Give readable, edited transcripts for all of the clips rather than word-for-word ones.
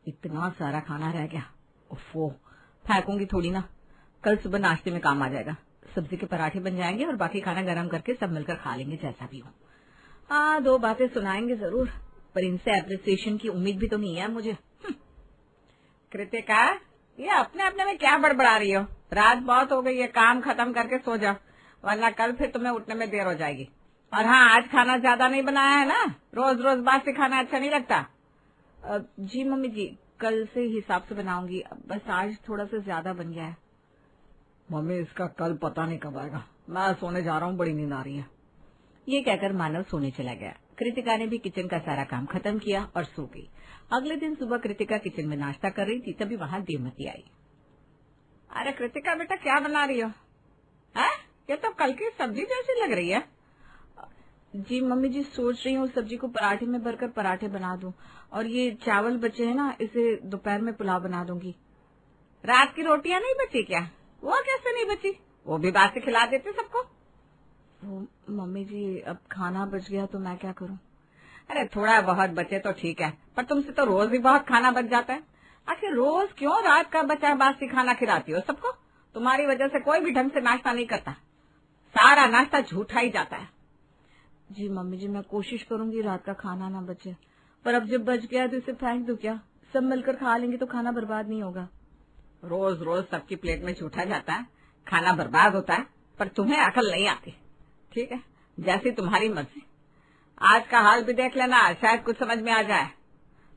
इतना सारा खाना रह गया। उफ़ो, फेंकूंगी थोड़ी ना, कल सुबह नाश्ते में काम आ जाएगा। सब्जी के पराठे बन जाएंगे और बाकी खाना गरम करके सब मिलकर खा लेंगे जैसा भी हो। हाँ, 2 बातें सुनाएंगे जरूर, पर इनसे एप्रिसिएशन की उम्मीद भी तो नहीं है मुझे। कृतिका, ये अपने अपने में क्या बड़बड़ा रही हो? रात बहुत हो गई है, काम खत्म करके सो जाओ, वरना कल फिर तुम्हें उठने में देर हो जाएगी। और हाँ, आज खाना ज्यादा नहीं बनाया है ना, रोज रोज बासी खाना अच्छा नहीं लगता। जी मम्मी जी, कल से हिसाब से बनाऊंगी, बस आज थोड़ा सा ज्यादा बन गया है। मम्मी, इसका कल पता नहीं कब आएगा, मैं सोने जा रहा हूँ, बड़ी नींद आ रही है। ये कहकर मानव सोने चला गया। कृतिका ने भी किचन का सारा काम खत्म किया और सो गई। अगले दिन सुबह कृतिका किचन में नाश्ता कर रही थी, तभी वहाँ देवमती आई। अरे कृतिका बेटा, क्या बना रही हो? है? ये तो कल की सब्जी जैसी लग रही है। जी मम्मी जी, सोच रही हूँ सब्जी को पराठे में भरकर पराठे बना दूं, और ये चावल बचे हैं ना, इसे दोपहर में पुलाव बना दूंगी। रात की रोटियां नहीं बची क्या? वो कैसे नहीं बची? वो भी बात से खिला देते सबको। मम्मी जी, अब खाना बच गया तो मैं क्या करूं? अरे थोड़ा बहुत बचे तो ठीक है, पर तुमसे तो रोज ही बहुत खाना बच जाता है। आखिर रोज क्यों रात का बचा बासी खाना खिलाती हो सबको? तुम्हारी वजह से कोई भी ढंग से नाश्ता नहीं करता, सारा नाश्ता झूठा ही जाता है। जी मम्मी जी, मैं कोशिश करूंगी रात का खाना ना बचे, पर अब जब बच गया तो इसे फेंक दूं क्या? सब मिलकर खा लेंगे तो खाना बर्बाद नहीं होगा। रोज रोज सबकी प्लेट में झूठा जाता है, खाना बर्बाद होता है, पर तुम्हें अकल नहीं आती। ठीक है, जैसी तुम्हारी मर्जी। आज का हाल भी देख लेना, शायद कुछ समझ में आ जाए।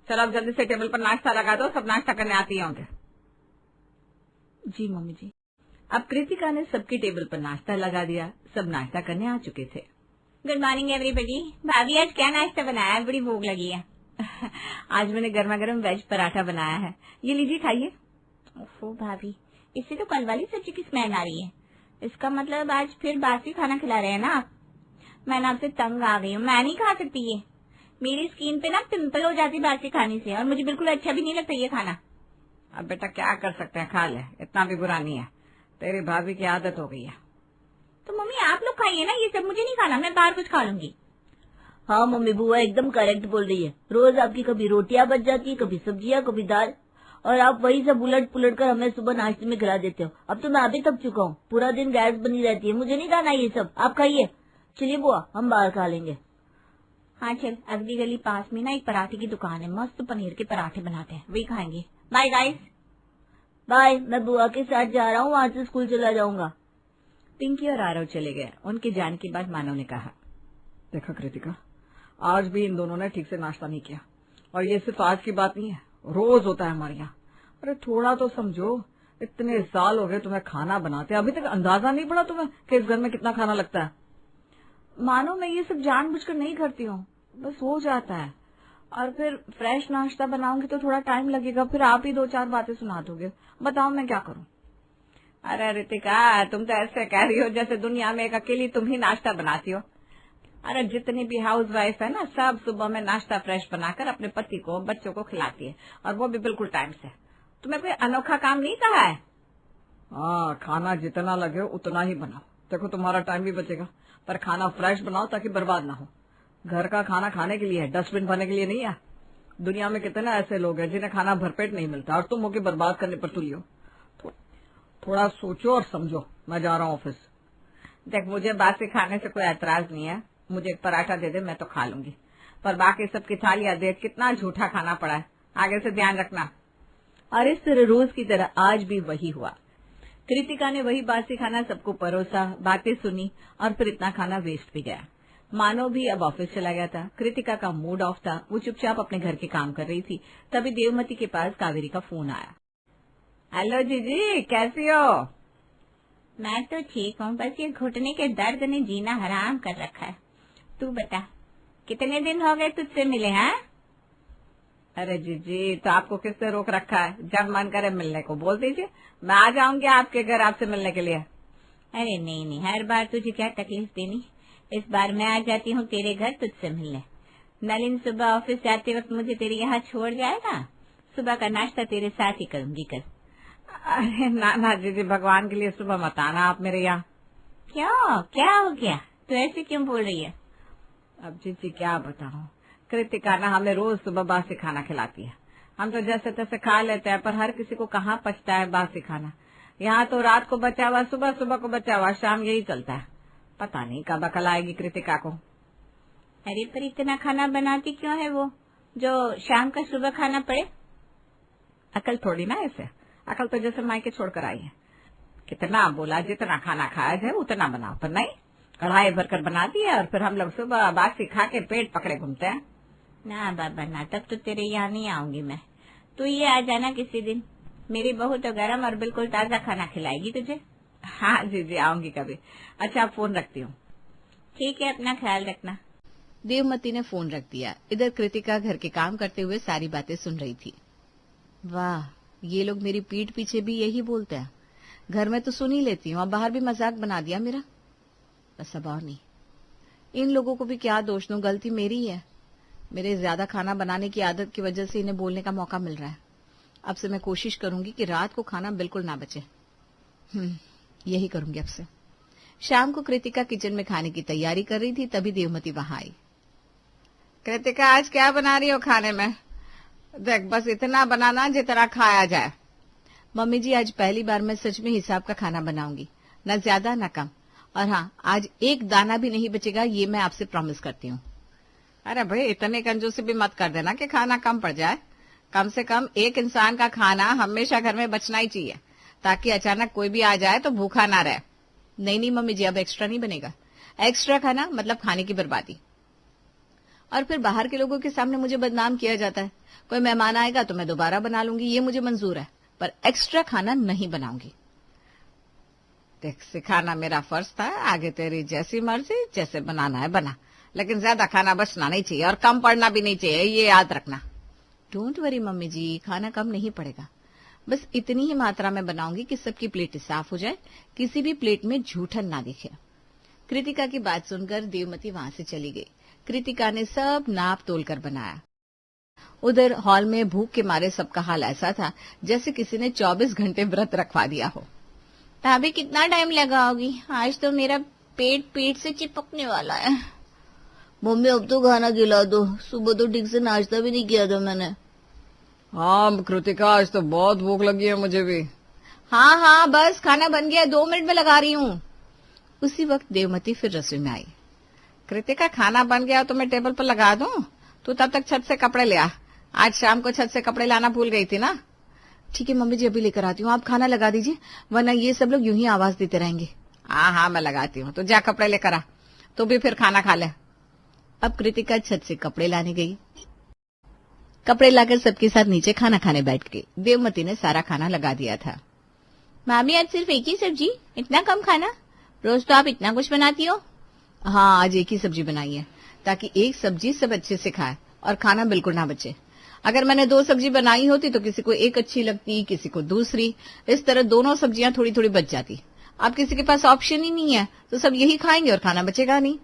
चलो अब जल्दी से टेबल पर नाश्ता लगा दो, सब नाश्ता करने आती होंगे। जी मम्मी जी। अब कृतिका ने सबकी टेबल पर नाश्ता लगा दिया, सब नाश्ता करने आ चुके थे। Good morning everybody. भाभी, आज क्या नाश्ता बनाया है? बड़ी भूख लगी है। आज मैंने गर्मा गर्म वेज पराठा बनाया है, ये लीजिए खाइए। ओफो भाभी, इससे तो कल वाली सब्जी की स्मेल आ रही है। इसका मतलब आज फिर बासी खाना खिला रहे हैं ना आप? मैं ना आपसे तंग आ गई हूँ, मैं नहीं खा सकती ये। मेरी स्किन पे ना पिंपल हो जाती बासी खाने से, और मुझे बिल्कुल अच्छा भी नहीं लगता ये खाना। अब बेटा क्या कर सकते हैं, खा ले, इतना भी बुरा नहीं है, तेरी भाभी की आदत हो गई है। तो मम्मी आप लोग खाइए ना, ये सब मुझे नहीं खाना, मैं बाहर कुछ खा लूंगी। हाँ मम्मी, बुआ एकदम करेक्ट बोल रही है। रोज आपकी कभी रोटियां बच जाती है, कभी सब्जियां, कभी दाल, और आप वही सब उलट पुलट कर हमें सुबह नाश्ते में खिला देते हो। अब तो मैं अभी थक चुका हूँ, पूरा दिन गैस बनी रहती है, मुझे नहीं खाना ये सब, आप खाइए। चलिए बुआ, हम बाहर खा लेंगे। हाँ चल, अगली गली पास में ना एक पराठे की दुकान है, मस्त पनीर के पराठे बनाते हैं, वही खाएंगे। Bye guys. बाय, मैं बुआ के साथ जा रहा हूँ, वहाँ से स्कूल चला जाऊंगा। पिंकी और आरव चले गए। उनके जाने के बाद मानव ने कहा, देखा कृतिका, आज भी इन दोनों ने ठीक से नाश्ता नहीं किया, और ये सिर्फ आज की बात नहीं है, रोज होता है हमारे यहाँ। अरे थोड़ा तो समझो, इतने साल हो गए तुम्हें खाना बनाते, अभी तक अंदाजा नहीं पड़ा तुम्हें कि इस घर में कितना खाना लगता है। मानो मैं ये सब जानबूझकर नहीं करती हूँ, बस हो जाता है। और फिर फ्रेश नाश्ता बनाऊंगी तो थोड़ा टाइम लगेगा, फिर आप ही 2-4 बातें सुना दोगे, बताओ मैं क्या करूँ? अरे रितिका, तुम तो ऐसे कह रही हो जैसे दुनिया में एक अकेली तुम ही नाश्ता बनाती हो। अरे जितनी भी हाउस वाइफ है ना, सब सुबह में नाश्ता फ्रेश बनाकर अपने पति को, बच्चों को खिलाती है, और वो भी बिल्कुल टाइम से। तुम्हें कोई अनोखा काम नहीं कहा है? हाँ, खाना जितना लगे उतना ही बनाओ, देखो तुम्हारा टाइम भी बचेगा, पर खाना फ्रेश बनाओ ताकि बर्बाद ना हो। घर का खाना खाने के लिए है, डस्टबिन भरने के लिए नहीं है। दुनिया में कितने ऐसे लोग हैं जिन्हें खाना भरपेट नहीं मिलता, और तुम होके बर्बाद करने पर तुली हो। थोड़ा सोचो और समझो, मैं जा रहा हूँ ऑफिस। देख, मुझे बासी खाने से कोई ऐतराज नहीं है, मुझे एक पराठा दे दे, मैं तो खा लूंगी, पर बाकी सबकी थालियां देख कितना झूठा खाना पड़ा है, आगे से ध्यान रखना। और इस तरह रोज की तरह आज भी वही हुआ। कृतिका ने वही बासी खाना सबको परोसा, बातें सुनी, और फिर इतना खाना वेस्ट भी गया। मानव भी अब ऑफिस चला गया था। कृतिका का मूड ऑफ था, वो चुपचाप अपने घर के काम कर रही थी। तभी देवमती के पास कावेरी का फोन आया। हेलो जीजी, कैसी हो? मैं तो ठीक हूँ, बस ये घुटने के दर्द ने जीना हराम कर रखा है। तू बता, कितने दिन हो गए तुझसे मिले हैं? अरे जीजी, तो आपको किससे रोक रखा है? जब मन करे मिलने को बोल दीजिए, मैं आ जाऊंगी आपके घर आपसे मिलने के लिए। अरे नहीं नहीं, हर बार तुझे क्या तकलीफ देनी, इस बार मैं आ जाती हूँ तेरे घर तुझसे मिलने। नलिन सुबह ऑफिस जाते वक्त मुझे तेरे यहाँ छोड़ जाएगा, सुबह का नाश्ता तेरे साथ ही करूंगी कल। अरे ना जीजी, भगवान के लिए सुबह मत आना आप मेरे यहाँ। क्यों, क्या हो गया? तू ऐसे क्यों बोल रही है? अब जीजी क्या बताऊँ, कृतिका ना हमें रोज सुबह बासी खाना खिलाती है, हम तो जैसे तैसे खा लेते हैं, पर हर किसी को कहाँ पचता है बासी खाना। यहाँ तो रात को बचा हुआ, सुबह सुबह को बचा हुआ, शाम यही चलता है। पता नहीं कब अकल आएगी कृतिका को। अरे पर इतना खाना बनाती क्यों है वो, जो शाम का सुबह खाना पड़े? अकल थोड़ी ना ऐसे, अकल तो जैसे मायके छोड़कर आई है। कितना बोला जितना खाना खाया जाए उतना बनाओ, पर नहीं, कढ़ाई भरकर बना दिया और फिर हम लोग सुबह बासी खा के पेट पकड़े घूमते हैं। ना बाबा ना, तब तो तेरे यहाँ नहीं आऊंगी मैं। तू ये आ जाना किसी दिन, मेरी बहू तो गरम और बिल्कुल ताजा खाना खिलाएगी तुझे। हाँ जी जी, आऊंगी कभी। अच्छा, फोन रखती हूँ। ठीक है, अपना ख्याल रखना। देवमती ने फोन रख दिया। इधर कृतिका घर के काम करते हुए सारी बातें सुन रही थी। वाह, ये लोग मेरी पीठ पीछे भी यही बोलते हैं। घर में तो सुन ही लेती हूँ, अब बाहर भी मजाक बना दिया मेरा। बस अब और नहीं। इन लोगों को भी क्या दोष दूं, गलती मेरी ही है। मेरे ज्यादा खाना बनाने की आदत की वजह से इन्हें बोलने का मौका मिल रहा है। अब से मैं कोशिश करूंगी कि रात को खाना बिल्कुल ना बचे। यही करूंगी अब से। शाम को कृतिका किचन में खाने की तैयारी कर रही थी, तभी देवमती वहां आई। कृतिका, आज क्या बना रही हो खाने में? देख, बस इतना बनाना जितना खाया जाए। मम्मी जी, आज पहली बार मैं सच में हिसाब का खाना बनाऊंगी, न ज्यादा न कम। और हाँ, आज एक दाना भी नहीं बचेगा, ये मैं आपसे प्रॉमिस करती हूँ। अरे भाई, इतने कंजूसी भी मत कर देना कि खाना कम पड़ जाए। कम से कम एक इंसान का खाना हमेशा घर में बचना ही चाहिए, ताकि अचानक कोई भी आ जाए तो भूखा ना रहे। नहीं मम्मी जी, अब एक्स्ट्रा नहीं बनेगा। एक्स्ट्रा खाना मतलब खाने की बर्बादी। और फिर बाहर के लोगों के सामने मुझे बदनाम किया जाता है। कोई मेहमान आएगा तो मैं दोबारा बना लूंगी, ये मुझे मंजूर है, पर एक्स्ट्रा खाना नहीं बनाऊंगी। देख, सिखाना मेरा फर्ज था, आगे तेरी जैसी मर्जी, जैसे बनाना है बना, लेकिन ज्यादा खाना बचना नहीं चाहिए और कम पड़ना भी नहीं चाहिए, ये याद रखना। डोंट वरी मम्मी जी, खाना कम नहीं पड़ेगा। बस इतनी ही मात्रा में बनाऊंगी कि सबकी प्लेट साफ हो जाए, किसी भी प्लेट में जूठन ना दिखे। कृतिका की बात सुनकर देवमती वहां से चली गई। कृतिका ने सब नाप तोल कर बनाया। उधर हॉल में भूख के मारे सबका हाल ऐसा था जैसे किसी ने 24 घंटे व्रत रखवा दिया हो। भाभी, कितना टाइम लगाओगी? आज तो मेरा पेट से चिपकने वाला है। मम्मी, अब तो खाना खिला दो, सुबह तो ठीक से नाश्ता भी नहीं किया था मैंने। हाँ कृतिका, आज तो बहुत भूख लगी है मुझे भी। हाँ, बस खाना बन गया, 2 मिनट में लगा रही हूँ। उसी वक्त देवमती फिर रसोई में आई। कृतिका, खाना बन गया तो मैं टेबल पर लगा दूं, तू तब तक छत से कपड़े ले आ। आज शाम को छत से कपड़े लाना भूल गई थी ना। ठीक है मम्मी जी, अभी लेकर आती हूँ, आप खाना लगा दीजिए, वरना ये सब लोग यूं ही आवाज देते रहेंगे। हाँ, मैं लगाती हूँ, तो जा कपड़े लेकर आ, तू भी फिर खाना खा ले। अब कृतिका छत से कपड़े लाने गई। कपड़े लाकर सबके साथ नीचे खाना खाने बैठ गई। देवमती ने सारा खाना लगा दिया था। मामी, आज सिर्फ एक ही सब्जी, इतना कम खाना? रोज तो आप इतना कुछ बनाती हो। हाँ, आज एक ही सब्जी बनाई है, ताकि एक सब्जी सब अच्छे से खाए और खाना बिल्कुल ना बचे। अगर मैंने 2 सब्जी बनाई होती तो किसी को एक अच्छी लगती, किसी को दूसरी, इस तरह दोनों सब्जियां थोड़ी थोड़ी बच जाती। अब किसी के पास ऑप्शन ही नहीं है तो सब यही खाएंगे और खाना बचेगा नहीं।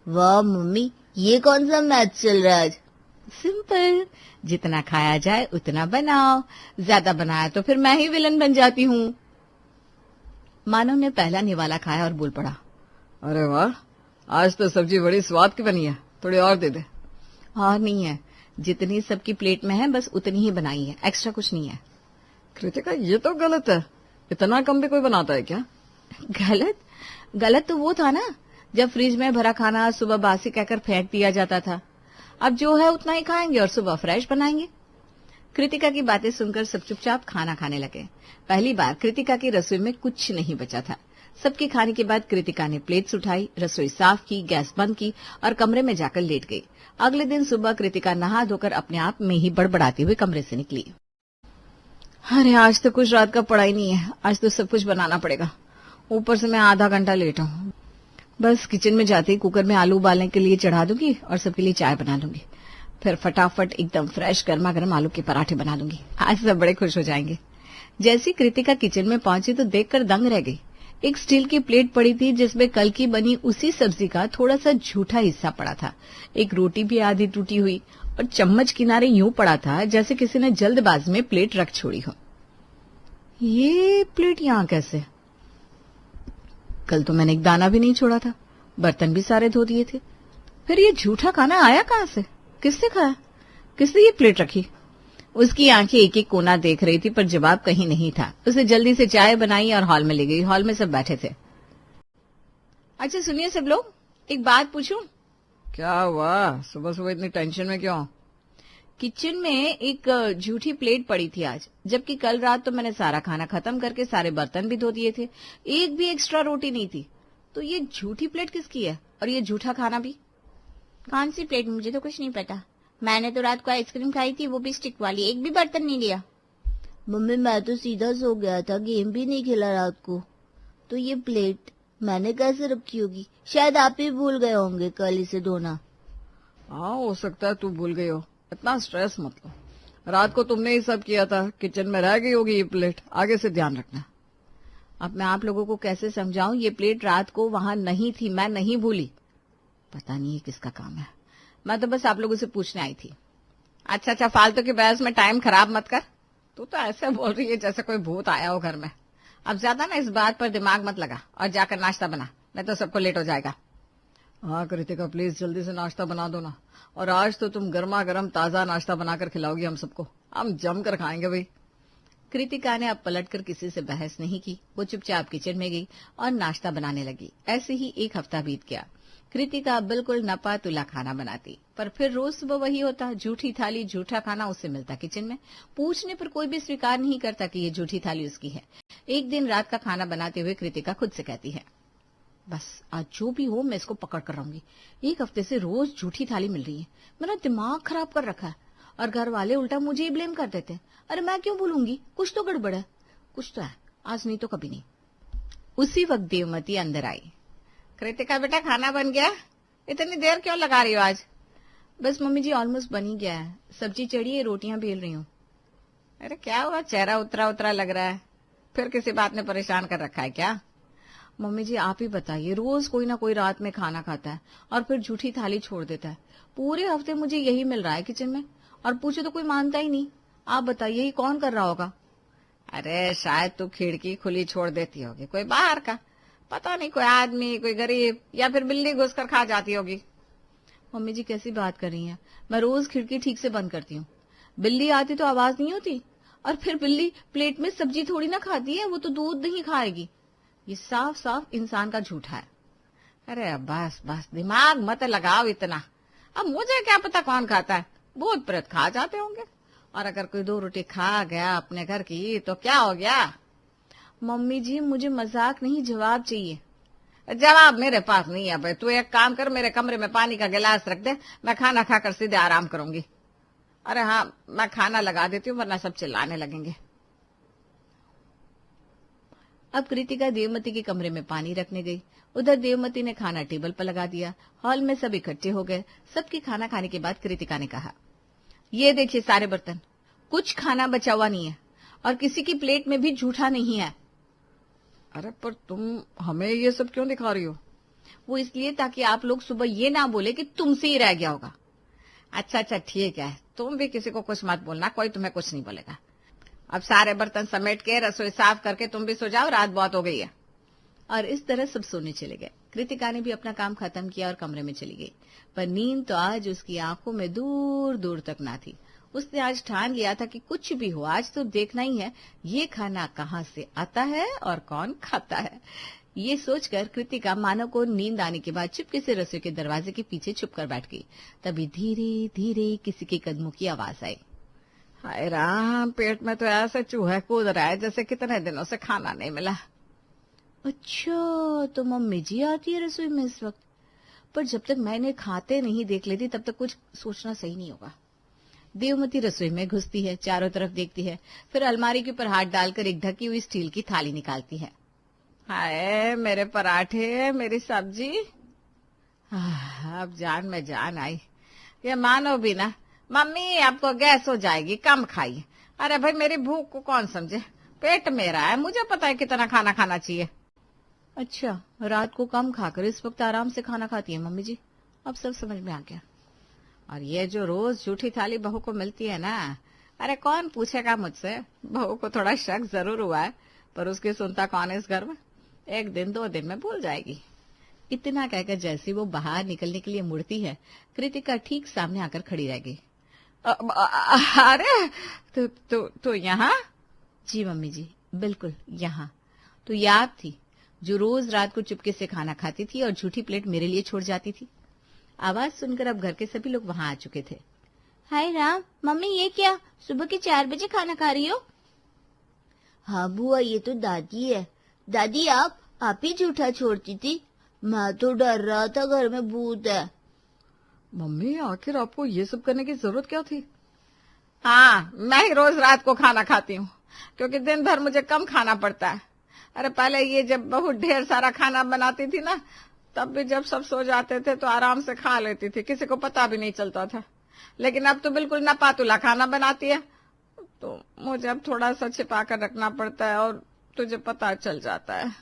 वाह मम्मी, ये कौन सा मैच चल रहा है आज? सिंपल, जितना खाया जाए उतना बनाओ, ज्यादा बनाया तो फिर मैं ही विलन बन जाती हूँ। मानव ने पहला निवाला खाया और बोल पड़ा, अरे वाह, आज तो सब्जी बड़ी स्वाद की बनी है, थोड़ी और दे दे। और नहीं है, जितनी सबकी प्लेट में है बस उतनी ही बनाई है, एक्स्ट्रा कुछ नहीं है। कृतिका, ये तो गलत है, इतना कम भी कोई बनाता है क्या? गलत तो वो था ना, जब फ्रिज में भरा खाना सुबह बासी कहकर फेंक दिया जाता था। अब जो है उतना ही खाएंगे और सुबह फ्रेश बनाएंगे। कृतिका की बातें सुनकर सब चुपचाप खाना खाने लगे। पहली बार कृतिका की रसोई में कुछ नहीं बचा था। सबके खाने के बाद कृतिका ने प्लेट्स उठाई, रसोई साफ की, गैस बंद की और कमरे में जाकर लेट गई। अगले दिन सुबह कृतिका नहा धोकर अपने आप में ही बड़बड़ाती हुई कमरे से निकली। अरे, आज तो कुछ रात का पड़ा ही नहीं है, आज तो सब कुछ बनाना पड़ेगा, ऊपर से मैं आधा घंटा लेट हूँ। बस किचन में जाते ही कुकर में आलू उबालने के लिए चढ़ा दूंगी और सबके लिए चाय बना दूंगी। फिर फटाफट एकदम फ्रेश गर्मा गर्म आलू के पराठे बना दूंगी। आज सब बड़े खुश हो जाएंगे। जैसी कृतिका किचन में पहुंची तो देखकर दंग रह गई। एक स्टील की प्लेट पड़ी थी जिसमें कल की बनी उसी सब्जी का थोड़ा सा झूठा हिस्सा पड़ा था। एक रोटी भी आधी टूटी हुई और चम्मच किनारे यूं पड़ा था जैसे किसी ने जल्दबाजी में प्लेट रख छोड़ी हो। ये प्लेट यहां कैसे? कल तो मैंने एक दाना भी नहीं छोड़ा था, बर्तन भी सारे धो दिए थे। फिर ये झूठा खाना आया कहां से? किसने खाया? किसने ये प्लेट रखी? उसकी आंखें एक एक कोना देख रही थी पर जवाब कहीं नहीं था। उसे जल्दी से चाय बनाई और हॉल में ले गई। हॉल में सब बैठे थे। अच्छा सुनिए सब लोग, एक बात पूछूं? क्या हुआ? सुबह सुबह इतनी टेंशन में क्यों? किचन में एक झूठी प्लेट पड़ी थी आज, जबकि कल रात तो मैंने सारा खाना खत्म करके सारे बर्तन भी धो दिए थे। एक भी एक्स्ट्रा रोटी नहीं थी। तो ये झूठी प्लेट किसकी है और ये झूठा खाना भी? कौन सी प्लेट? मुझे तो कुछ नहीं पता। मैंने तो रात को आइसक्रीम खाई थी, वो भी स्टिक वाली, एक भी बर्तन नहीं लिया। मम्मी मैं तो सीधा सो गया था, गेम भी नहीं खेला रात को। तो ये प्लेट मैंने कैसे रखी होगी? शायद आप ही भूल गए होंगे कल इसे धोना। हाँ हो सकता है तू भूल गई हो। इतना स्ट्रेस मत लो। रात को तुमने ही सब किया था, किचन में रह गई होगी ये प्लेट। आगे से ध्यान रखना। अब मैं आप लोगों को कैसे समझाऊं? ये प्लेट रात को वहां नहीं थी, मैं नहीं भूली। पता नहीं ये किसका काम है। मैं तो बस आप लोगों से पूछने आई थी। अच्छा, फालतू की बहस में टाइम खराब मत कर। तू तो ऐसे बोल रही है जैसे कोई भूत आया हो घर में। अब ज्यादा ना इस बात पर दिमाग मत लगा और जाकर नाश्ता बना, नहीं तो सबको लेट हो जाएगा। हाँ कृतिका प्लीज जल्दी से नाश्ता बना दो ना। और आज तो तुम गर्मा गर्म ताजा नाश्ता बनाकर खिलाओगी हम सबको। हम जम कर खाएंगे भाई। कृतिका ने अब पलटकर किसी से बहस नहीं की। वो चुपचाप किचन में गई और नाश्ता बनाने लगी। ऐसे ही एक हफ्ता बीत गया। कृतिका बिल्कुल नपा तुला खाना बनाती, पर फिर रोज सुबह वही होता। झूठी थाली, झूठा खाना उससे मिलता किचन में। पूछने पर कोई भी स्वीकार नहीं करता कि ये झूठी थाली उसकी है। एक दिन रात का खाना बनाते हुए कृतिका खुद से कहती है, बस आज जो भी हो मैं इसको पकड़ कर रहूंगी। एक हफ्ते से रोज झूठी थाली मिल रही है। मेरा दिमाग खराब कर रखा है और घर वाले उल्टा मुझे ही ब्लेम कर देते हैं। अरे मैं क्यों भूलूंगी? कुछ तो गड़बड़ है। कुछ तो है, आज नहीं तो कभी नहीं। उसी वक्त देवमती अंदर आई। कृतिका बेटा खाना बन गया? इतनी देर क्यों लगा रही हो आज? बस मम्मी जी ऑलमोस्ट बन ही गया है। सब्जी चढ़ी है, रोटियां बेल रही हूँ। अरे क्या हुआ? चेहरा उतरा उतरा लग रहा है। फिर किसी बात ने परेशान कर रखा है क्या? मम्मी जी आप ही बताइए, रोज कोई ना कोई रात में खाना खाता है और फिर झूठी थाली छोड़ देता है। पूरे हफ्ते मुझे यही मिल रहा है किचन में और पूछे तो कोई मानता ही नहीं। आप बताइए ये कौन कर रहा होगा? अरे शायद तू खिड़की खुली छोड़ देती होगी, कोई बाहर का, पता नहीं, कोई आदमी, कोई गरीब, या फिर बिल्ली घुसकर खा जाती होगी। मम्मी जी कैसी बात कर रही हैं? मैं रोज खिड़की ठीक से बंद करती हूँ। बिल्ली आती तो आवाज नहीं होती। और फिर बिल्ली प्लेट में सब्जी थोड़ी ना खाती है, वो तो दूध नहीं खाएगी। ये साफ साफ इंसान का झूठा है। अरे बस बस दिमाग मत लगाओ इतना। अब मुझे क्या पता कौन खाता है, भूत प्रेत खा जाते होंगे। और अगर कोई 2 रोटी खा गया अपने घर की तो क्या हो गया? मम्मी जी मुझे मजाक नहीं, जवाब चाहिए। जवाब मेरे पास नहीं है भाई। तू एक काम कर, मेरे कमरे में पानी का गिलास रख दे, मैं खाना खाकर सीधे आराम करूंगी। अरे हाँ मैं खाना लगा देती हूँ वरना सब चिल्लाने लगेंगे। अब कृतिका देवमती के कमरे में पानी रखने गई। उधर देवमती ने खाना टेबल पर लगा दिया। हॉल में सब इकट्ठे हो गए। सबके खाना खाने के बाद कृतिका ने कहा, ये देखिए सारे बर्तन, कुछ खाना बचा हुआ नहीं है और किसी की प्लेट में भी झूठा नहीं है। अरे पर तुम हमें ये सब क्यों दिखा रही हो? वो इसलिए ताकि आप लोग सुबह ये ना बोले कि तुमसे ही रह गया होगा। अच्छा ठीक है, तुम भी किसी को कुछ मत बोलना, कोई तुम्हें कुछ नहीं बोलेगा। अब सारे बर्तन समेट के रसोई साफ करके तुम भी सो जाओ, रात बहुत हो गई है। और इस तरह सब सोने चले गए। कृतिका ने भी अपना काम खत्म किया और कमरे में चली गई। पर नींद तो आज उसकी आंखों में दूर दूर तक ना थी। उसने आज ठान लिया था कि कुछ भी हो आज तो देखना ही है ये खाना कहाँ से आता है और कौन खाता है। ये सोचकर कृतिका मानो को नींद आने के बाद चुपके से रसोई के दरवाजे के पीछे छुप कर बैठ गई। तभी धीरे धीरे किसी के कदमों की आवाज आई। हाय राम, पेट में तो ऐसे चूहे कूद रहा है जैसे कितने दिनों से खाना नहीं मिला। अच्छा तो मम्मी जी आती है रसोई में इस वक्त? पर जब तक मैंने खाते नहीं देख लेती तब तक कुछ सोचना सही नहीं होगा। देवमती रसोई में घुसती है, चारों तरफ देखती है, फिर अलमारी के ऊपर हाथ डालकर एक ढकी हुई स्टील की थाली निकालती है। हाय मेरे पराठे, मेरी सब्जी। अब जान में जान आई। ये मानो भी ना, मम्मी आपको गैस हो जाएगी, कम खाइए। अरे भाई मेरी भूख को कौन समझे, पेट मेरा है, मुझे पता है कितना खाना खाना चाहिए। अच्छा रात को कम खाकर इस वक्त आराम से खाना खाती है मम्मी जी, अब सब समझ में आ गया। और ये जो रोज झूठी थाली बहू को मिलती है ना, अरे कौन पूछेगा मुझसे। बहू को थोड़ा शक जरूर हुआ है, पर उसकी सुनता कौन है इस घर में। 1 दिन 2 दिन में भूल जाएगी। इतना कहकर जैसी वो बाहर निकलने के लिए मुड़ती है, कृतिका ठीक सामने आकर खड़ी रह गई। अरे तो यहाँ? जी मम्मी जी, बिल्कुल यहाँ। तो याद थी जो रोज रात को चुपके से खाना खाती थी और झूठी प्लेट मेरे लिए छोड़ जाती थी। आवाज सुनकर अब घर के सभी लोग वहां आ चुके थे। हाय राम, मम्मी ये क्या, सुबह के 4 बजे खाना खा रही हो? हाँ बुआ, ये तो दादी है। दादी आप ही झूठा छोड़ती थी। मैं तो डर रहा था घर में भूत है। मम्मी आखिर आपको ये सब करने की जरूरत क्या थी? हाँ, मैं ही रोज रात को खाना खाती हूँ क्योंकि दिन भर मुझे कम खाना पड़ता है। अरे पहले ये जब बहुत ढेर सारा खाना बनाती थी ना, तब भी जब सब सो जाते थे तो आराम से खा लेती थी, किसी को पता भी नहीं चलता था। लेकिन अब तो बिल्कुल नपातुला खाना बनाती है, तो मुझे अब थोड़ा सा छिपा कर रखना पड़ता है और तुझे पता चल जाता है।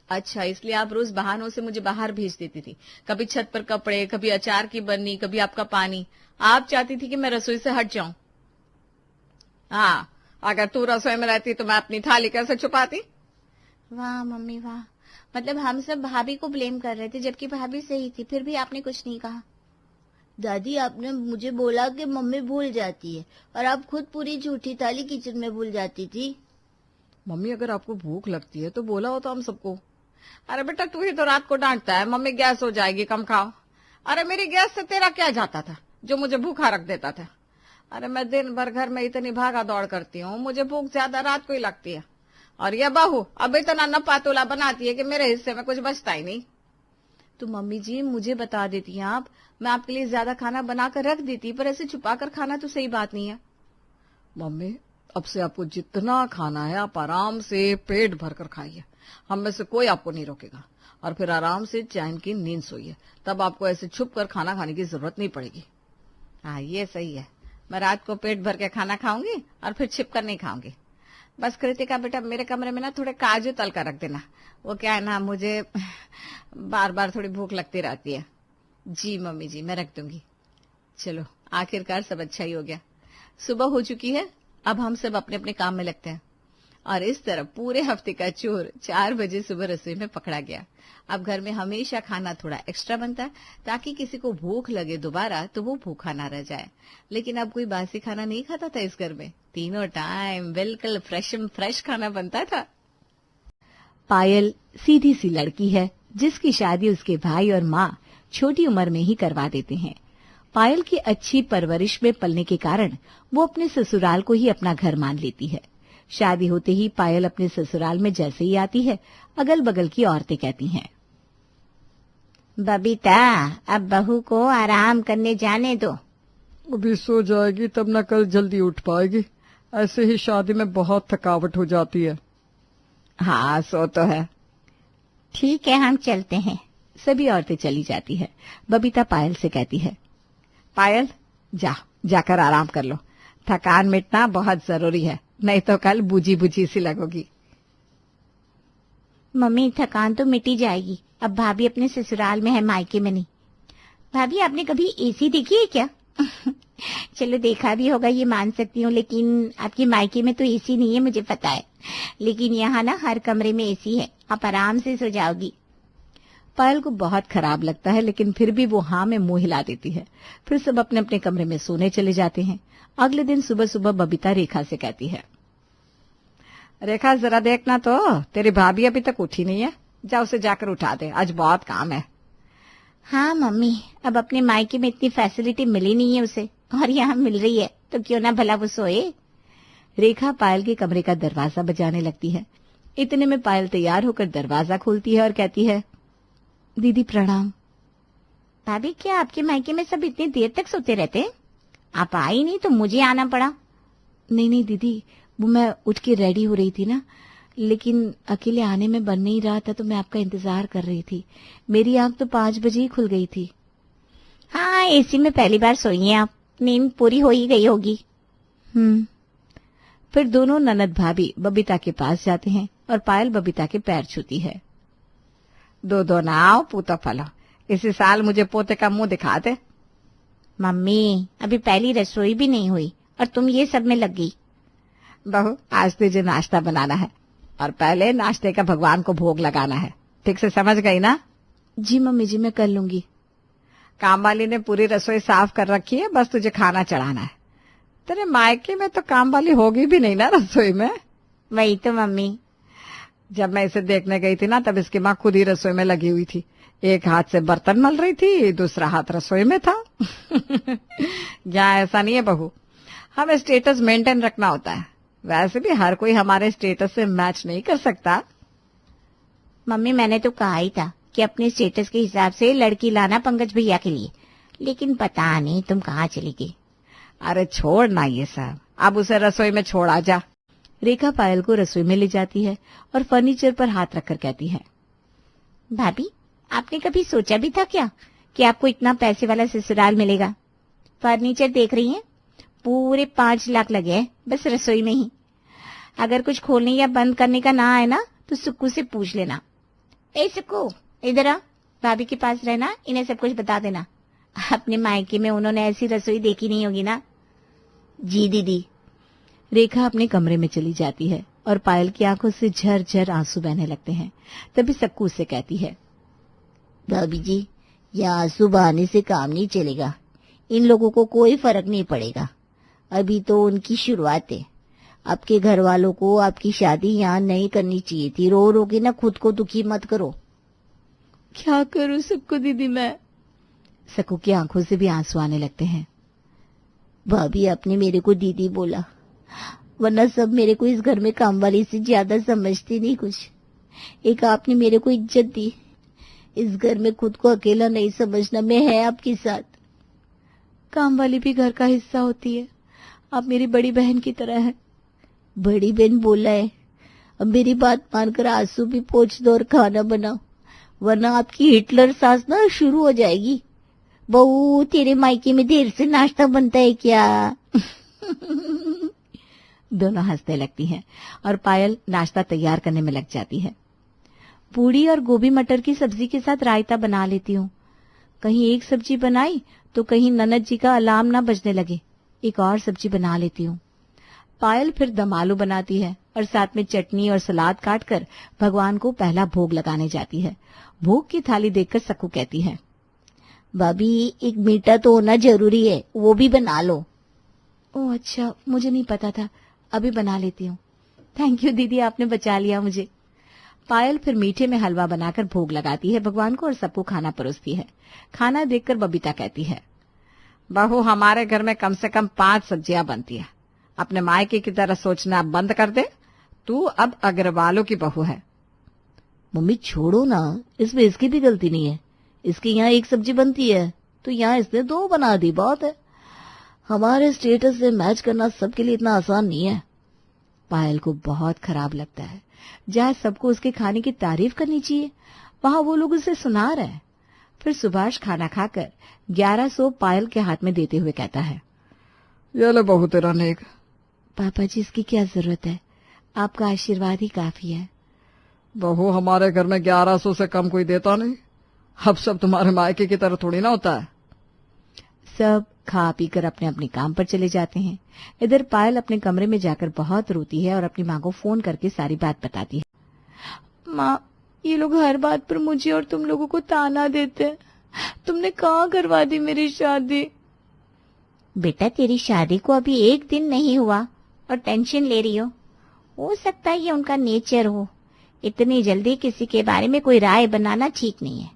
अच्छा, इसलिए आप रोज बहानों से मुझे बाहर भेज देती थी। कभी छत पर कपड़े, कभी अचार की बन्नी, कभी आपका पानी। आप चाहती थी कि मैं रसोई से हट जाऊं। हाँ, अगर तू रसोई में रहती तो मैं अपनी थाली कैसे छुपाती? वाह मम्मी वाह, मतलब हम सब भाभी को ब्लेम कर रहे थे जबकि भाभी सही थी, फिर भी आपने कुछ नहीं कहा। दादी आपने मुझे बोला कि मम्मी भूल जाती है और आप खुद पूरी झूठी थाली किचन में भूल जाती थी। मम्मी अगर आपको भूख लगती है तो बोला हो तो हम सबको। अरे बेटा तू ही तो रात को डांटता है, मम्मी गैस हो जाएगी कम खाओ। अरे मेरी गैस से तेरा क्या जाता था जो मुझे भूखा रख देता था? अरे मैं दिन भर घर में इतनी भागा दौड़ करती हूँ, मुझे भूख ज्यादा रात को ही लगती है। और ये बहू अब इतना नपातुला बनाती है कि मेरे हिस्से में कुछ बचता ही नहीं। तो मम्मी जी मुझे बता देती हैं आप, मैं आपके लिए ज्यादा खाना बनाकर रख देती, पर ऐसे छुपा कर खाना तो सही बात नहीं है। मम्मी अब से आपको जितना खाना है आप आराम से पेट भर कर खाइए, हम में से कोई आपको नहीं रोकेगा। और फिर आराम से चैन की नींद सोइए, तब आपको ऐसे छुप कर खाना खाने की जरूरत नहीं पड़ेगी। हाँ ये सही है, मैं रात को पेट भर के खाना खाऊंगी और फिर छिप कर नहीं खाऊंगी। बस कृतिका बेटा मेरे कमरे में ना थोड़े काजू तल कर रख देना, वो क्या है ना मुझे बार बार थोड़ी भूख लगती रहती है। जी मम्मी जी मैं रख दूंगी। चलो आखिरकार सब अच्छा ही हो गया, सुबह हो चुकी है, अब हम सब अपने अपने काम में लगते हैं। और इस तरह पूरे हफ्ते का चोर 4 बजे सुबह रसोई में पकड़ा गया। अब घर में हमेशा खाना थोड़ा एक्स्ट्रा बनता है ताकि किसी को भूख लगे दोबारा तो वो भूखा ना रह जाए। लेकिन अब कोई बासी खाना नहीं खाता था इस घर में, तीनों टाइम बिल्कुल फ्रेश खाना बनता था। पायल सीधी सी लड़की है जिसकी शादी उसके भाई और माँ छोटी उम्र में ही करवा देते हैं। पायल की अच्छी परवरिश में पलने के कारण वो अपने ससुराल को ही अपना घर मान लेती है। शादी होते ही पायल अपने ससुराल में जैसे ही आती है, अगल बगल की औरतें कहती हैं, बबीता अब बहू को आराम करने जाने दो। अभी सो जाएगी तब ना कल जल्दी उठ पाएगी, ऐसे ही शादी में बहुत थकावट हो जाती है। हाँ सो तो है। ठीक है हम चलते हैं। सभी औरतें चली जाती है। बबीता पायल से कहती है, पायल जाकर आराम कर लो, थकान मिटना बहुत जरूरी है, नहीं तो कल बुझी बुझी सी लगोगी। मम्मी थकान तो मिटी जाएगी, अब भाभी अपने ससुराल में है, मायके में नहीं। भाभी आपने कभी एसी देखी है क्या? चलो देखा भी होगा ये मान सकती हूँ, लेकिन आपके मायके में तो एसी नहीं है मुझे पता है, लेकिन यहाँ ना हर कमरे में एसी है, आप आराम से सो जाओगी। पायल को बहुत खराब लगता है लेकिन फिर भी वो हाँ में मुंह हिला देती है। फिर सब अपने अपने कमरे में सोने चले जाते हैं। अगले दिन सुबह सुबह बबीता रेखा से कहती है, रेखा जरा देखना तो तेरी भाभी अभी तक उठी नहीं है, जा उसे जाकर उठा दे, आज बहुत काम है। हाँ मम्मी, अब अपने मायके में इतनी फैसिलिटी मिली नहीं है उसे, और यहाँ मिल रही है तो क्यों ना भला वो सोए। रेखा पायल के कमरे का दरवाजा बजाने लगती है। इतने में पायल तैयार होकर दरवाजा खोलती है और कहती है, दीदी प्रणाम। भाभी क्या आपके मायके में सब इतनी देर तक सोते रहते हैं? आप आई नहीं तो मुझे आना पड़ा। नहीं दीदी, वो मैं उठ के रेडी हो रही थी ना, लेकिन अकेले आने में बन नहीं रहा था तो मैं आपका इंतजार कर रही थी। मेरी आंख तो 5 बजे ही खुल गई थी। हाँ एसी में पहली बार सोई हैं आप, नींद पूरी हो ही गई होगी। फिर दोनों ननद भाभी बबीता के पास जाते हैं और पायल बबीता के पैर छूती है। दो नाव पूता फलो, इसी साल मुझे पोते का मुंह दिखा दे। मम्मी अभी पहली रसोई भी नहीं हुई और तुम ये सब में लग गई। बहू आज तुझे नाश्ता बनाना है और पहले नाश्ते का भगवान को भोग लगाना है, ठीक से समझ गई ना? जी मम्मी जी मैं कर लूंगी। काम वाली ने पूरी रसोई साफ कर रखी है, बस तुझे खाना चढ़ाना है। तेरे मायके में तो काम वाली होगी भी नहीं ना रसोई में। वही तो मम्मी। जब मैं इसे देखने गई थी ना, तब इसकी माँ खुद ही रसोई में लगी हुई थी। एक हाथ से बर्तन मल रही थी, दूसरा हाथ रसोई में था। यहाँ ऐसा नहीं है बहू, हमें स्टेटस मेंटेन रखना होता है। वैसे भी हर कोई हमारे स्टेटस से मैच नहीं कर सकता। मम्मी मैंने तो कहा ही था कि अपने स्टेटस के हिसाब से लड़की लाना पंकज भैया के लिए, लेकिन पता नहीं तुम कहाँ चली गई। अरे छोड़ ना ये सब, अब उसे रसोई में छोड़ आ जा। रेखा पायल को रसोई में ले जाती है और फर्नीचर पर हाथ रखकर कहती है, भाभी आपने कभी सोचा भी था क्या कि आपको इतना पैसे वाला ससुराल मिलेगा? फर्नीचर देख रही हैं, पूरे 5 लाख लगे हैं बस रसोई में ही। अगर कुछ खोलने या बंद करने का ना आए ना तो सुक्कू से पूछ लेना। ए सुक्कू इधर आ, भाभी के पास रहना, इन्हें सब कुछ बता देना। अपने मायके में उन्होंने ऐसी रसोई देखी नहीं होगी ना। जी दीदी। रेखा अपने कमरे में चली जाती है और पायल की आंखों से झरझर आंसू बहने लगते हैं। तभी सक्कू उससे कहती है, भाभी जी ये आंसू बहाने से काम नहीं चलेगा, इन लोगों को कोई फर्क नहीं पड़ेगा। अभी तो उनकी शुरुआत है। आपके घर वालों को आपकी शादी यहाँ नहीं करनी चाहिए थी। रो रो के ना खुद को दुखी मत करो। क्या करूं सक्कू दीदी मैं? सक्कू की आंखों से भी आंसू आने लगते हैं। भाभी आपने मेरे को दीदी बोला, वरना सब मेरे को इस घर में काम वाली से ज्यादा समझती नहीं कुछ। एक आपने मेरे को इज्जत दी। इस घर में खुद को अकेला नहीं समझना, मैं है आपके साथ। काम वाली भी घर का हिस्सा होती है, आप मेरी बड़ी बहन की तरह हैं। बड़ी बहन बोला है, अब मेरी बात मानकर आंसू भी पोंछ दो और खाना बनाओ, वरना आपकी हिटलर सास ना शुरू हो जाएगी। बहू तेरे मायके में देर से नाश्ता बनता है क्या? दोनों हंसने लगती हैं और पायल नाश्ता तैयार करने में लग जाती है। पूड़ी और गोभी मटर की सब्जी के साथ रायता बना लेती हूँ। कहीं एक सब्जी बनाई तो कहीं ननद जी का अलार्म ना बजने लगे, एक और सब्जी बना लेती हूँ। पायल फिर दम आलू बनाती है और साथ में चटनी और सलाद काटकर भगवान को पहला भोग लगाने जाती है। भोग की थाली देखकर सक्कू कहती है, भाभी एक मीठा तो होना जरूरी है, वो भी बना लो। ओह अच्छा, मुझे नहीं पता था, अभी बना लेती हूँ। थैंक यू दीदी, आपने बचा लिया मुझे। पायल फिर मीठे में हलवा बनाकर भोग लगाती है भगवान को और सबको खाना परोसती है। खाना देखकर बबीता कहती है, बहू हमारे घर में कम से कम 5 सब्जियां बनती है। अपने मायके की तरह सोचना बंद कर दे, तू अब अग्रवालों की बहू है। मम्मी छोड़ो ना, इसमें इसकी भी गलती नहीं है। इसके यहाँ एक सब्जी बनती है तो यहाँ इसने 2 बना दी, बहुत है। हमारे स्टेटस से मैच करना सबके लिए इतना आसान नहीं है। पायल को बहुत खराब लगता है। जहाँ सबको उसके खाने की तारीफ करनी चाहिए, वहाँ वो लोग उसे सुना रहे हैं। फिर सुभाष खाना खाकर 1100 पायल के हाथ में देते हुए कहता है, ये ले बहू तेरा नेक। पापा जी इसकी क्या जरूरत है, आपका आशीर्वाद ही काफी है। बहू हमारे घर में 1100 से कम कोई देता नहीं। अब सब तुम्हारे मायके की तरह थोड़ी ना होता है। सब खा पी कर अपने अपने काम पर चले जाते हैं। इधर पायल अपने कमरे में जाकर बहुत रोती है और अपनी माँ को फोन करके सारी बात बताती है। माँ, ये लोग हर बात पर मुझे और तुम लोगों को ताना देते हैं। तुमने कहाँ करवा दी मेरी शादी? बेटा तेरी शादी को अभी 1 दिन नहीं हुआ और टेंशन ले रही हो सकता है ये उनका नेचर हो। इतनी जल्दी किसी के बारे में कोई राय बनाना ठीक नहीं है।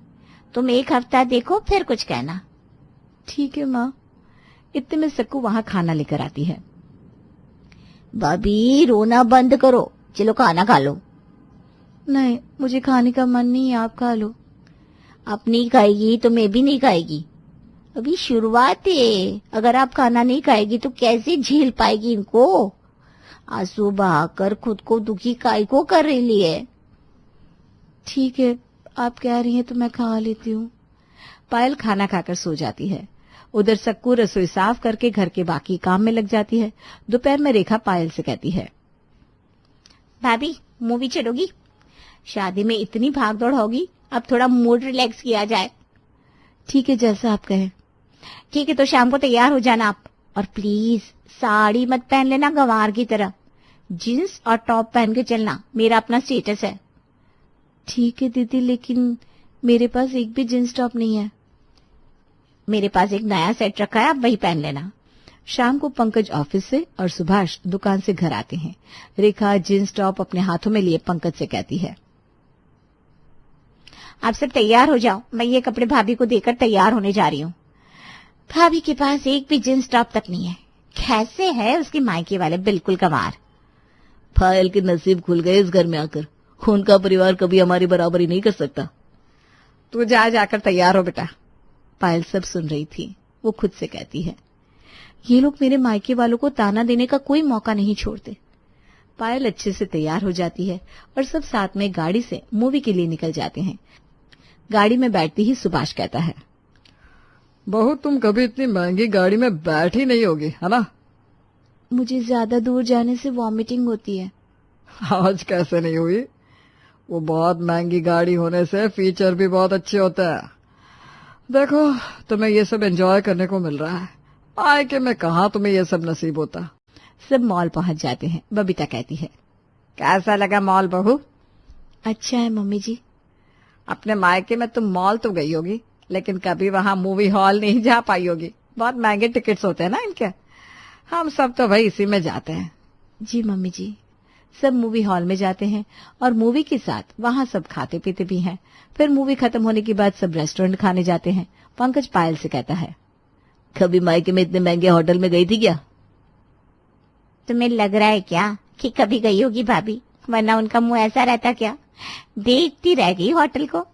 तुम 1 हफ्ता देखो फिर कुछ कहना। ठीक है माँ। इतने में सक्कू वहाँ खाना लेकर आती है। भाभी रोना बंद करो, चलो खाना खा लो। नहीं, मुझे खाने का मन नहीं है, आप खा लो। आप नहीं खाएगी तो मैं भी नहीं खाएगी। अभी शुरुआत है, अगर आप खाना नहीं खाएगी तो कैसे झेल पाएगी इनको? आंसू बहाकर खुद को दुखी काय को कर रही है। ठीक है, आप कह रही हैं तो मैं खा लेती हूँ। पायल खाना खाकर सो जाती है। उधर सक्कू रसोई साफ करके घर के बाकी काम में लग जाती है। दोपहर में रेखा पायल से कहती है, भाभी मूवी चलोगी? शादी में इतनी भागदौड़ होगी, अब थोड़ा मूड रिलैक्स किया जाए। ठीक है, जैसा आप कहें। ठीक है तो शाम को तैयार हो जाना आप, और प्लीज साड़ी मत पहन लेना गंवार की तरह। जींस और टॉप पहन के चलना, मेरा अपना स्टेटस है। ठीक है दीदी, लेकिन मेरे पास एक भी जींस टॉप नहीं है। मेरे पास एक नया सेट रखा है, आप वही पहन लेना। शाम को पंकज ऑफिस से और सुभाष दुकान से घर आते हैं। रेखा जींस टॉप अपने हाथों में लिए पंकज से कहती है, आप सब तैयार हो जाओ, मैं ये कपड़े भाभी को देकर तैयार होने जा रही हूँ। भाभी के पास एक भी जींस टॉप तक नहीं है। कैसे है उसके मायके वाले, बिल्कुल गंवार। पायल के नसीब खुल गए इस घर में आकर। उनका परिवार कभी हमारी बराबरी नहीं कर सकता। तू जाकर तैयार हो बेटा। पायल सब सुन रही थी। वो खुद से कहती है, ये लोग मेरे मायके वालों को ताना देने का कोई मौका नहीं छोड़ते। पायल अच्छे से तैयार हो जाती है और सब साथ में गाड़ी से मूवी के लिए निकल जाते हैं। गाड़ी में बैठती ही सुभाष कहता है, बहू तुम कभी इतनी महंगी गाड़ी में बैठी नहीं होगी, है ना? मुझे ज्यादा दूर जाने से वॉमिटिंग होती है। आज कैसे नहीं हुई? वो बहुत महंगी गाड़ी होने से फीचर भी बहुत अच्छे होते हैं। देखो तुम्हें ये सब एंजॉय करने को मिल रहा है, मायके में कहाँ तुम्हें ये सब नसीब होता। सब मॉल पहुंच जाते हैं। बबीता कहती है, कैसा लगा मॉल बहू? अच्छा है मम्मी जी। अपने मायके में तुम मॉल तो गई होगी, लेकिन कभी वहां मूवी हॉल नहीं जा पाई होगी। बहुत महंगे टिकट्स होते हैं ना इनके। हम सब तो भाई इसी में जाते हैं। जी मम्मी जी। सब मूवी हॉल में जाते हैं और मूवी के साथ वहां सब खाते पीते भी हैं। फिर मूवी खत्म होने के बाद सब रेस्टोरेंट खाने जाते हैं। पंकज पायल से कहता है, कभी मायके में इतने महंगे होटल में गई थी क्या? तुम्हें लग रहा है क्या कि कभी गई होगी भाभी, वरना उनका मुंह ऐसा रहता क्या? देखती रह गई होटल को।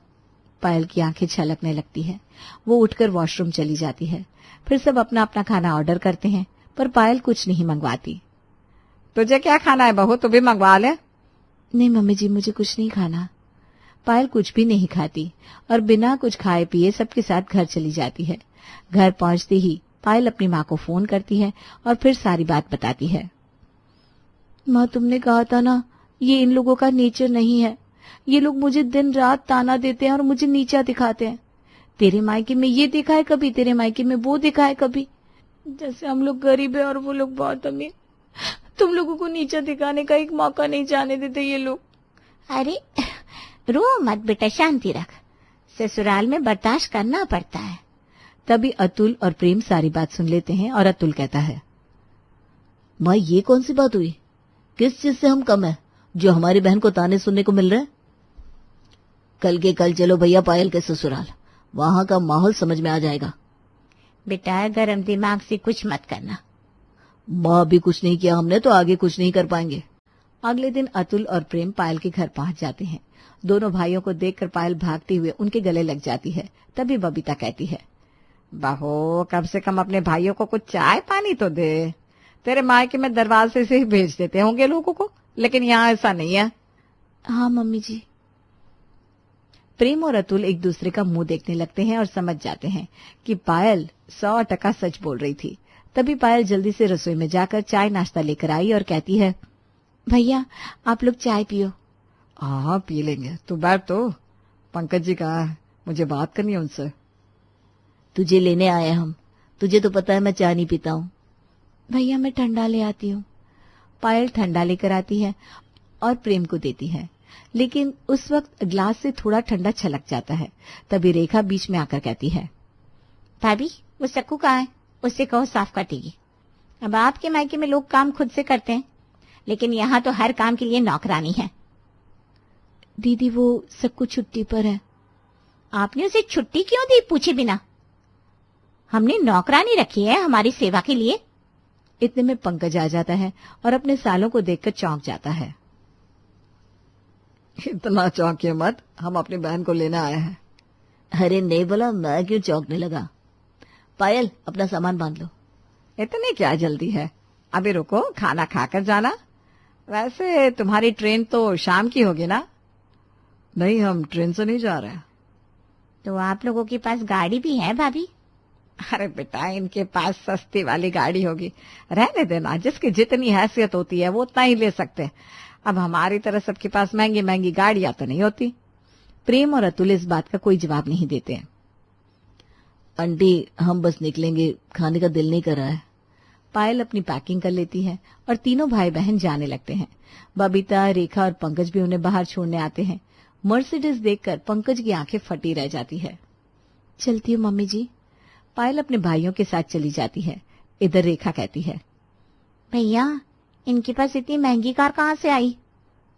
पायल की आंखें छलकने लगती है। वो उठकर वॉशरूम चली जाती है। फिर सब अपना अपना खाना ऑर्डर करते हैं, पर पायल कुछ नहीं मंगवाती। तुझे क्या खाना है बहू, तू भी मंगवा ले। नहीं मम्मी जी, मुझे कुछ नहीं खाना। पायल कुछ भी नहीं खाती और बिना कुछ खाए पिए सबके साथ घर चली जाती है। घर पहुंचते ही पायल अपनी माँ को फोन करती है और फिर सारी बात बताती है। माँ, तुमने कहा था ना, ये इन लोगों का नेचर नहीं है। ये लोग मुझे दिन रात ताना देते हैं और मुझे नीचा दिखाते हैं। तेरे मायके में ये देखा है कभी, तेरे मायके में वो देखा है कभी। जैसे हम लोग गरीब है और वो लोग बहुत अमीर। तुम लोगों को नीचा दिखाने का एक मौका नहीं जाने देते ये लोग। अरे रो मत बेटा, शांति रख। ससुराल में बर्दाश्त करना पड़ता है। तभी अतुल और प्रेम सारी बात सुन लेते हैं और अतुल कहता है, माँ ये कौन सी बात हुई? किस चीज से हम कम है जो हमारी बहन को ताने सुनने को मिल रहे हैं? कल के कल चलो भैया पायल के ससुराल, वहां का माहौल समझ में आ जाएगा। बेटा गरम दिमाग से कुछ मत करना। माँ अभी कुछ नहीं किया हमने तो आगे कुछ नहीं कर पाएंगे। अगले दिन अतुल और प्रेम पायल के घर पहुंच जाते हैं। दोनों भाइयों को देखकर पायल भागते हुए उनके गले लग जाती है। तभी बबीता कहती है, बहू कम से कम अपने भाइयों को कुछ चाय पानी तो दे। तेरे मायके में दरवाजे से ही भेज देते होंगे लोगों को, लेकिन यहाँ ऐसा नहीं है। हाँ मम्मी जी। प्रेम और अतुल एक दूसरे का मुंह देखने लगते हैं और समझ जाते हैं कि पायल 100% सच बोल रही थी। तभी पायल जल्दी से रसोई में जाकर चाय नाश्ता लेकर आई और कहती है, भैया आप लोग चाय पियो। हाँ पी लेंगे, तू बैठ। तो पंकज जी कहाँ है? मुझे बात करनी है उनसे। तुझे लेने आए हम, तुझे तो पता है मैं चाय नहीं पीता हूँ। भैया मैं ठंडा ले आती हूँ। पायल ठंडा लेकर आती है और प्रेम को देती है, लेकिन उस वक्त ग्लास से थोड़ा ठंडा छलक जाता है। तभी रेखा बीच में आकर कहती है, भाभी वो सक्कू कहाँ है? उससे कहो साफ काटेगी। अब आपके मायके में लोग काम खुद से करते हैं, लेकिन यहाँ तो हर काम के लिए नौकरानी है। दीदी वो सक्कू छुट्टी पर है। आपने उसे छुट्टी क्यों दी पूछे बिना? हमने नौकरानी रखी है हमारी सेवा के लिए। इतने में पंकज आ जाता है और अपने सालों को देखकर चौंक जाता है। इतना चौंकिए मत, हम अपनी बहन को लेने आए हैं। अरे नहीं बोला, मैं क्यों चौंकने लगा। पायल अपना सामान बांध लो। इतनी क्या जल्दी है? अभी रुको, खाना खाकर जाना। वैसे तुम्हारी ट्रेन तो शाम की होगी ना? नहीं, हम ट्रेन से नहीं जा रहे हैं। तो आप लोगों के पास गाड़ी भी है भाभी? अरे बेटा इनके पास सस्ती वाली गाड़ी होगी, रहने देना। जिसकी जितनी हैसियत होती है वो उतना ही ले सकते हैं। अब हमारी तरह सबके पास महंगी महंगी गाड़ियां तो नहीं होती। प्रेम और अतुल इस बात का कोई जवाब नहीं देते। आंटी हम बस निकलेंगे, खाने का दिल नहीं कर रहा है। पायल अपनी पैकिंग कर लेती है और तीनों भाई बहन जाने लगते हैं। बबीता, रेखा और पंकज भी उन्हें बाहर छोड़ने आते हैं। मर्सिडीज देखकर पंकज की आंखें फटी रह जाती है। चलती हूँ मम्मी जी। पायल अपने भाइयों के साथ चली जाती है। इधर रेखा कहती है, भैया इनके पास इतनी महंगी कार कहाँ से आई?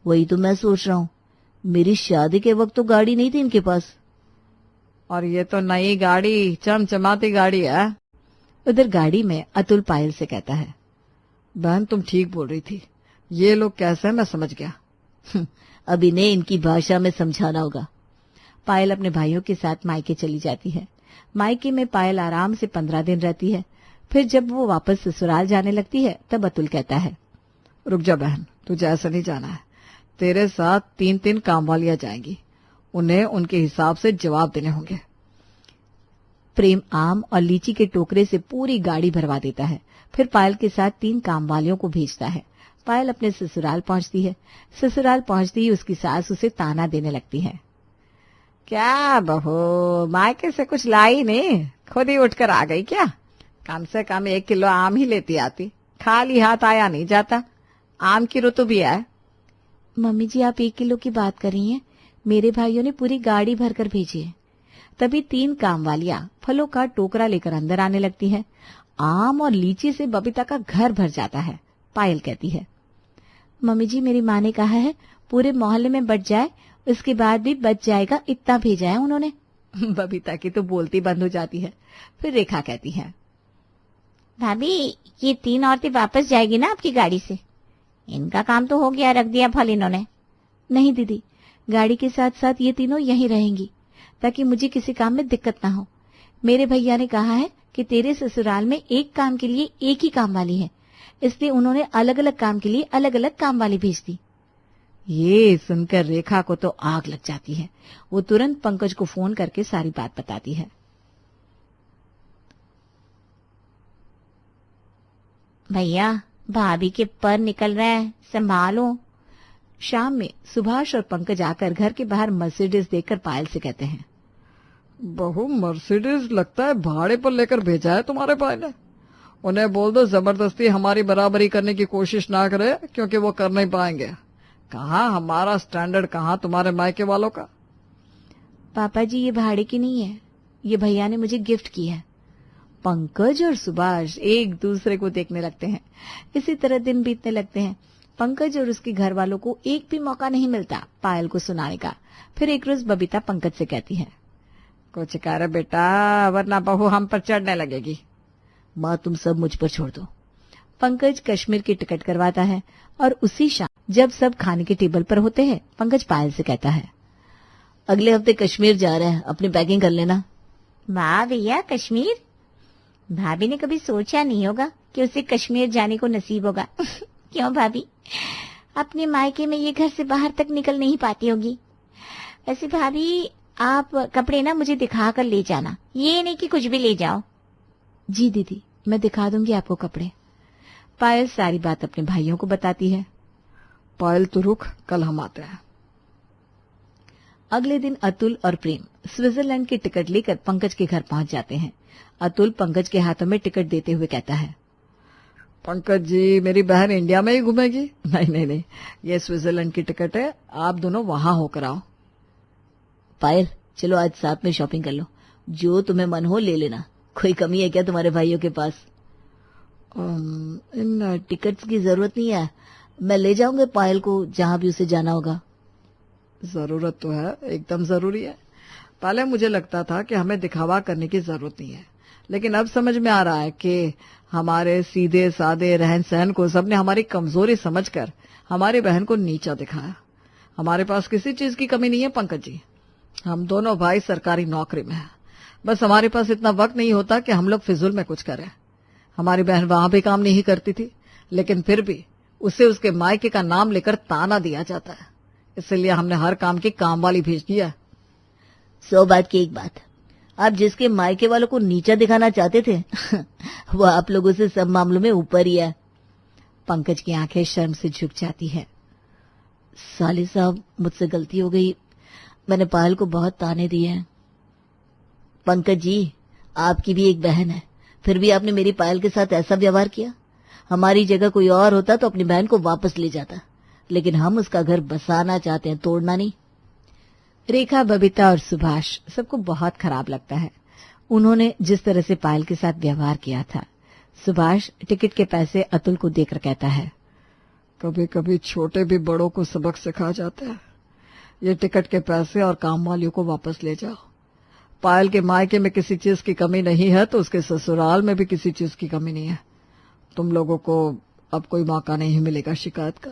वही तो मैं सोच रहा हूँ, मेरी शादी के वक्त तो गाड़ी नहीं थी इनके पास। और ये तो नई गाड़ी, चमचमाती गाड़ी है। उधर गाड़ी में अतुल पायल से कहता है, बहन तुम ठीक बोल रही थी, ये लोग कैसे मैं समझ गया। अब इन्हें इनकी भाषा में समझाना होगा। पायल अपने भाइयों के साथ मायके चली जाती है। मायके में पायल आराम से 15 दिन रहती है। फिर जब वो वापस ससुराल जाने लगती है तब अतुल कहता है, रुक जा बहन, तुझे ऐसा नहीं जाना है। तेरे साथ 3 काम वालियां जाएंगी, उन्हें उनके हिसाब से जवाब देने होंगे। प्रेम आम और लीची के टोकरे से पूरी गाड़ी भरवा देता है। फिर पायल के साथ 3 काम वालियों को भेजता है। पायल अपने ससुराल पहुंचती है। ससुराल पहुंचती ही उसकी सास उसे ताना देने लगती है, क्या बहू, मायके से कुछ लाई नहीं, खुद ही उठकर आ गई क्या? कम से कम 1 किलो आम ही लेती आती, खाली हाथ आया नहीं जाता। आम की ऋतु भी है। मम्मी जी आप 1 किलो की बात कर रही हैं, मेरे भाइयों ने पूरी गाड़ी भरकर भेजी है। तभी 3 काम वालियां फलों का टोकरा लेकर अंदर आने लगती हैं। आम और लीची से बबीता का घर भर जाता है। पायल कहती है, मम्मी जी मेरी माँ ने कहा है पूरे मोहल्ले में बच जाए, उसके बाद भी बच जाएगा, इतना भेजा है उन्होंने। बबीता की तो बोलती बंद हो जाती है। फिर रेखा कहती है, भाभी ये 3 औरतें वापस जाएगी ना आपकी गाड़ी से? इनका काम तो हो गया, रख दिया फल इन्होंने। नहीं दीदी, गाड़ी के साथ साथ ये तीनों यहीं रहेंगी ताकि मुझे किसी काम में दिक्कत ना हो। मेरे भैया ने कहा है कि तेरे ससुराल में एक काम के लिए एक ही काम वाली है, इसलिए उन्होंने अलग अलग काम के लिए अलग अलग काम वाली भेज दी। ये सुनकर रेखा को तो आग लग जाती है। वो तुरंत पंकज को फोन करके सारी बात बताती है। भैया भाभी के पर निकल रहे हैं, संभालो। शाम में सुभाष और पंकज आकर घर के बाहर मर्सिडीज देखकर पायल से कहते हैं, बहू मर्सिडीज लगता है भाड़े पर लेकर भेजा है तुम्हारे भाई ने। उन्हें बोल दो जबरदस्ती हमारी बराबरी करने की कोशिश ना करे, क्योंकि वो कर नहीं पाएंगे। कहाँ हमारा स्टैंडर्ड, कहाँ तुम्हारे मायके वालों का। पापा जी ये भाड़े की नहीं है, ये भैया ने मुझे गिफ्ट की है। पंकज और सुभाष एक दूसरे को देखने लगते हैं। इसी तरह दिन बीतने लगते हैं। पंकज और उसके घर वालों को एक भी मौका नहीं मिलता पायल को सुनाने का। फिर एक रोज बबीता पंकज से कहती है, कुछ कर बेटा, वरना बहू हम पर चढ़ने लगेगी। माँ तुम सब मुझ पर छोड़ दो। पंकज कश्मीर की टिकट करवाता है और उसी शाम जब सब खाने के टेबल पर होते हैं, पंकज पायल से कहता है, अगले हफ्ते कश्मीर जा रहे हैं, अपनी पैकिंग कर लेना। वाह भैया, कश्मीर? भाभी ने कभी सोचा नहीं होगा कि उसे कश्मीर जाने को नसीब होगा। क्यों भाभी, अपने मायके में ये घर से बाहर तक निकल नहीं पाती होगी। वैसे भाभी आप कपड़े ना मुझे दिखा कर ले जाना, ये नहीं कि कुछ भी ले जाओ। जी दीदी, मैं दिखा दूंगी आपको कपड़े। पायल सारी बात अपने भाइयों को बताती है। पायल तो रुक, कल हम आते हैं। अगले दिन अतुल और प्रेम स्विट्जरलैंड की टिकट लेकर पंकज के घर पहुंच जाते हैं। अतुल पंकज के हाथों में टिकट देते हुए कहता है, पंकज जी मेरी बहन इंडिया में ही घूमेगी? नहीं नहीं नहीं, ये स्विट्जरलैंड की टिकट है, आप दोनों वहां होकर आओ। पायल चलो आज साथ में शॉपिंग कर लो, जो तुम्हें मन हो ले लेना। कोई कमी है क्या तुम्हारे भाइयों के पास? इन टिकट्स की जरूरत नहीं है, मैं ले जाऊंगा पायल को जहां भी उसे जाना होगा। जरूरत तो है, एकदम जरूरी है। पहले मुझे लगता था कि हमें दिखावा करने की जरूरत नहीं है, लेकिन अब समझ में आ रहा है कि हमारे सीधे सादे रहन सहन को सबने हमारी कमजोरी समझकर हमारी बहन को नीचा दिखाया। हमारे पास किसी चीज की कमी नहीं है पंकज जी, हम दोनों भाई सरकारी नौकरी में हैं। बस हमारे पास इतना वक्त नहीं होता कि हम लोग फिजूल में कुछ करें। हमारी बहन वहां भी काम नहीं करती थी, लेकिन फिर भी उसे उसके मायके का नाम लेकर ताना दिया जाता है, इसलिए हमने हर काम की काम वाली भेज दिया। 100 बात की एक बात, आप जिसके मायके वालों को नीचा दिखाना चाहते थे वो आप लोगों से सब मामलों में ऊपर ही है। पंकज की आंखें शर्म से झुक जाती है। साली साहब मुझसे गलती हो गई, मैंने पायल को बहुत ताने दिए हैं। पंकज जी आपकी भी एक बहन है, फिर भी आपने मेरी पायल के साथ ऐसा व्यवहार किया। हमारी जगह कोई और होता तो अपनी बहन को वापस ले जाता, लेकिन हम उसका घर बसाना चाहते हैं, तोड़ना नहीं। रेखा, बबीता और सुभाष सबको बहुत खराब लगता है उन्होंने जिस तरह से पायल के साथ व्यवहार किया था। सुभाष टिकट के पैसे अतुल को देकर कहता है, कभी कभी छोटे भी बड़ों को सबक सिखा जाते हैं। ये टिकट के पैसे और काम वालियों को वापस ले जाओ। पायल के मायके में किसी चीज की कमी नहीं है तो उसके ससुराल में भी किसी चीज की कमी नहीं है। तुम लोगों को अब कोई मौका नहीं मिलेगा शिकायत का।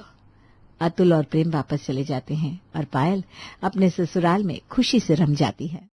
अतुल और प्रेम वापस चले जाते हैं और पायल अपने ससुराल में खुशी से रम जाती है।